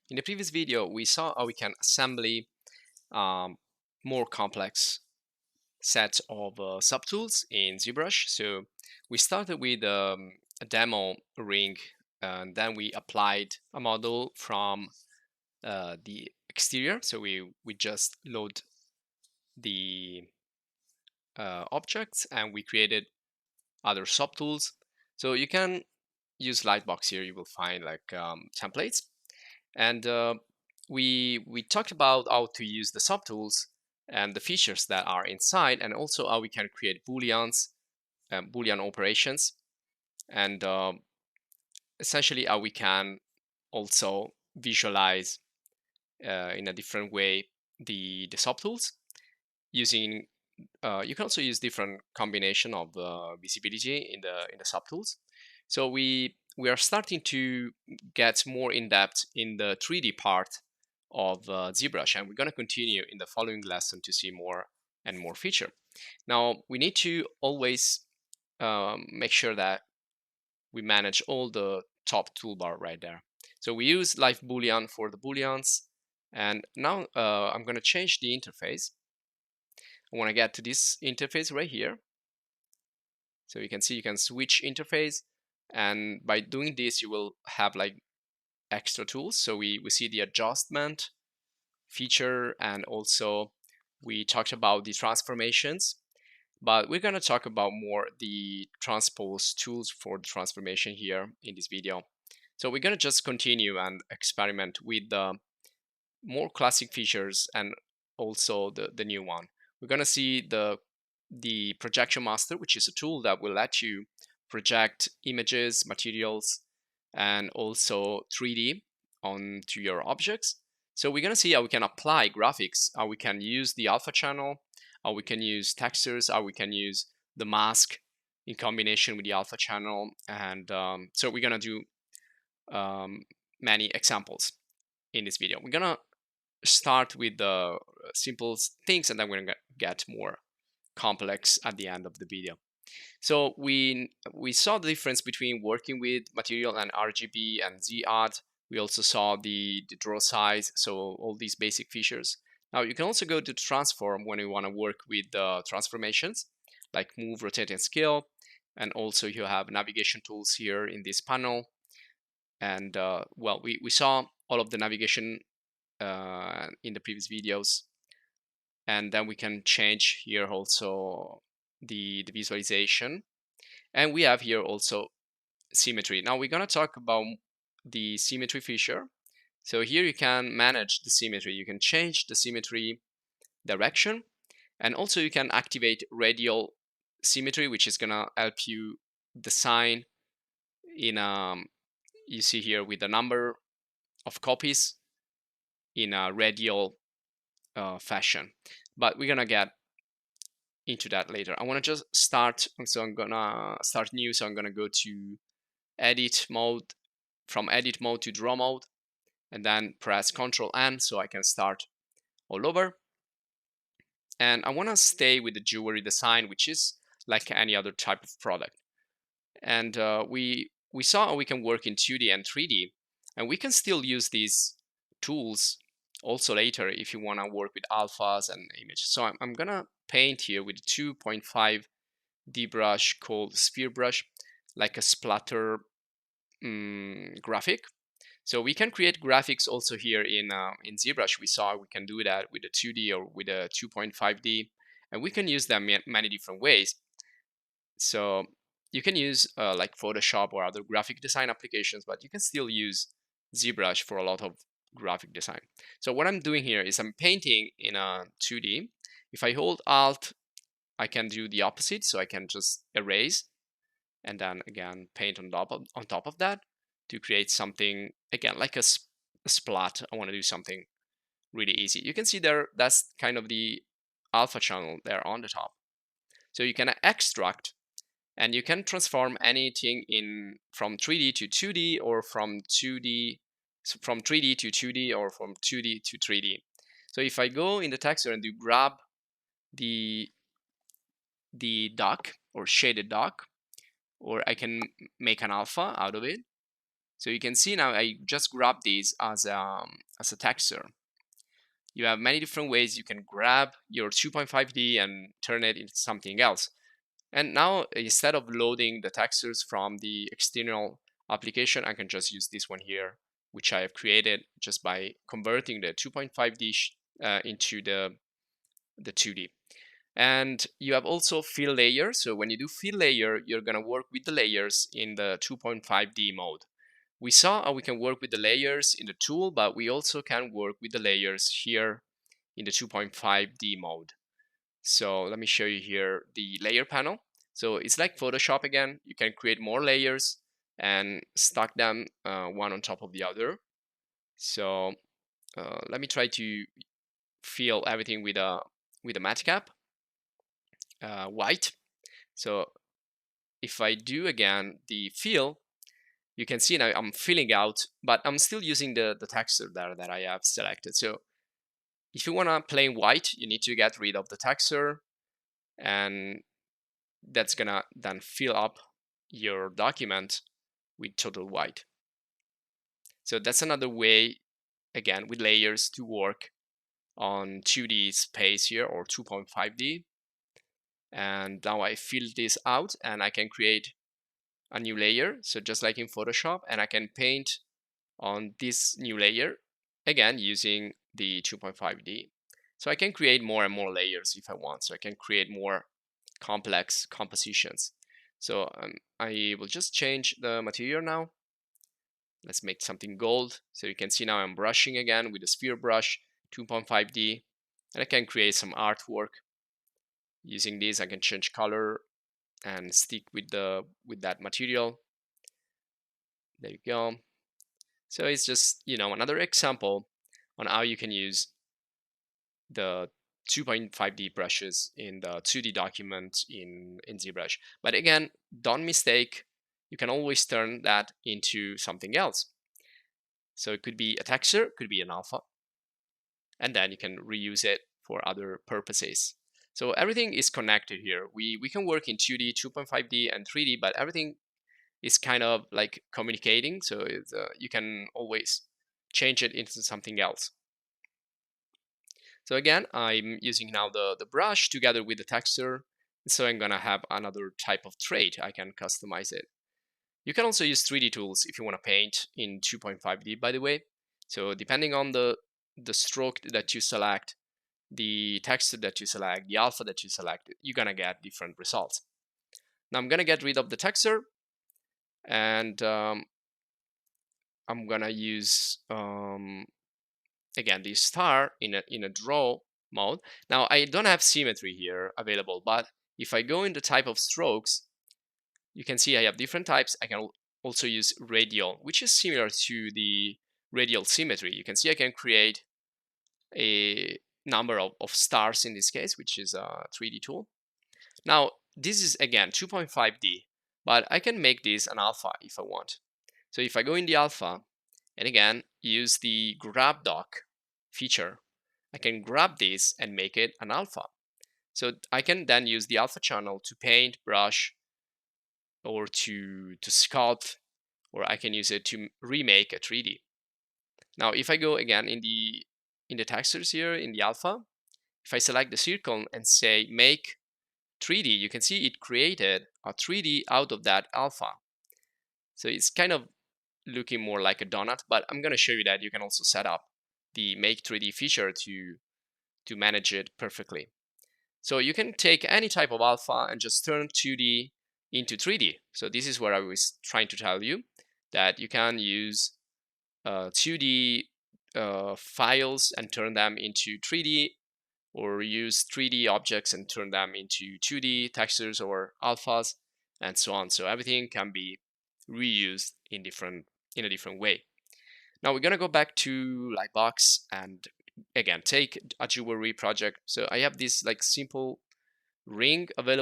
In the previous video, we saw how we can assemble more complex sets of subtools in ZBrush. So we started with a demo ring, and then we applied a model from the exterior. So we just load the objects and we created other subtools. So you can use Lightbox here. You will find like templates. And we talked about how to use the subtools and the features that are inside, and also how we can create booleans, boolean operations, and essentially how we can also visualize in a different way the subtools using. You can also use different combination of visibility in the subtools. So we are starting to get more in depth in the 3D part of ZBrush, and we're going to continue in the following lesson to see more and more feature. Now we need to always make sure that we manage all the top toolbar right there. So we use live boolean for the booleans, and now I'm going to change the interface. I want to get to this interface right here. So you can see you can switch interface, and by doing this you will have like extra tools. So we see the adjustment feature, and also we talked about the transformations, but we're going to talk about more the transpose tools for the transformation here in this video. So we're going to just continue and experiment with the more classic features and also the new one. We're going to see the projection master, which is a tool that will let you project images, materials, and also 3D onto your objects. So we're going to see how we can apply graphics, how we can use the alpha channel, how we can use textures, how we can use the mask in combination with the alpha channel. And so we're going to do many examples in this video. We're going to start with the simple things, and then we're going to get more complex at the end of the video. So we saw the difference between working with material and RGB and Z-add. We also saw the draw size, so all these basic features. Now you can also go to transform when you want to work with the transformations, like move, rotate, and scale. And also you have navigation tools here in this panel. And well, we saw all of the navigation in the previous videos. And then we can change here also the visualization. And we have here also symmetry. Now we're going to talk about the symmetry feature. So here you can manage the symmetry. You can change the symmetry direction, and also you can activate radial symmetry, which is going to help you design in you see here with the number of copies in a radial fashion. But we're going to get into that later. I want to just start, so I'm gonna start new. So I'm gonna go to edit mode, from edit mode to draw mode, and then press Ctrl N so I can start all over. And I want to stay with the jewelry design, which is like any other type of product. And we saw how we can work in 2D and 3D, and we can still use these tools also later if you want to work with alphas and images. So I'm gonna paint here with 2.5 D brush called sphere brush, like a splatter graphic. So we can create graphics also here in ZBrush. We saw we can do that with a 2D or with a 2.5D, and we can use them in many different ways. So you can use like Photoshop or other graphic design applications, but you can still use ZBrush for a lot of graphic design. So what I'm doing here is I'm painting in a 2D. If I hold Alt, I can do the opposite. So I can just erase and then again paint on top of that to create something again like a splat. I want to do something really easy. You can see there that's kind of the alpha channel there on the top. So you can extract and you can transform anything in from 3D to 2D, or from 3D to 2D, or from 2D to 3D. So if I go in the texture and do grab the duck or shaded duck, or I can make an alpha out of it, So you can see now I just grab these as a texture. You have many different ways you can grab your 2.5D and turn it into something else. And now instead of loading the textures from the external application, I can just use this one here, which I have created just by converting the 2.5D into the 2D. And you have also fill layer. So when you do fill layer, you're going to work with the layers in the 2.5D mode. We saw how we can work with the layers in the tool, but we also can work with the layers here in the 2.5D mode. So let me show you here the layer panel. So it's like Photoshop again. You can create more layers and stack them one on top of the other. So let me try to fill everything with a matcap white. So if I do again the fill, you can see now I'm filling out, but I'm still using the texture there that I have selected. So if you want to plain white, you need to get rid of the texture, and that's gonna then fill up your document with total white. So that's another way, again, with layers to work on 2D space here, or 2.5D. And now I fill this out and I can create a new layer. So just like in Photoshop, and I can paint on this new layer, again, using the 2.5D. So I can create more and more layers if I want. So I can create more complex compositions. So I will just change the material now. Let's make something gold. So you can see now I'm brushing again with the sphere brush, 2.5D, and I can create some artwork. Using this, I can change color and stick with that material. There you go. So it's just, another example on how you can use the 2.5D brushes in the 2D document in ZBrush. But again, don't mistake, you can always turn that into something else. So it could be a texture, could be an alpha, and then you can reuse it for other purposes. So everything is connected here. We can work in 2D, 2.5D, and 3D, but everything is kind of like communicating. So you can always change it into something else. So again, I'm using now the brush together with the texture. So I'm gonna have another type of trait. I can customize it. You can also use 3D tools if you want to paint in 2.5D, by the way. So depending on the stroke that you select, the texture that you select, the alpha that you select, you're gonna get different results. Now I'm gonna get rid of the texture, and I'm gonna use again the star in a draw mode. Now I don't have symmetry here available, but if I go in the type of strokes, you can see I have different types. I can also use radial, which is similar to the radial symmetry. You can see I can create a number of stars in this case, which is a 3D tool. Now this is again 2.5D, but I can make this an alpha if I want. So if I go in the alpha and again use the grab dock feature, I can grab this and make it an alpha. So I can then use the alpha channel to paint, brush, or to sculpt, or I can use it to remake a 3D. Now if I go again in the textures here in the alpha, if I select the circle and say make 3D, you can see it created a 3D out of that alpha. So it's kind of looking more like a donut, but I'm going to show you that you can also set up the make 3D feature to manage it perfectly. So you can take any type of alpha and just turn 2D into 3D. So this is what I was trying to tell you, that you can use 2D files and turn them into 3D, or use 3D objects and turn them into 2D textures or alphas, and so on. So everything can be reused in a different way. Now we're gonna go back to Lightbox and again take a jewelry project. So I have this like simple ring available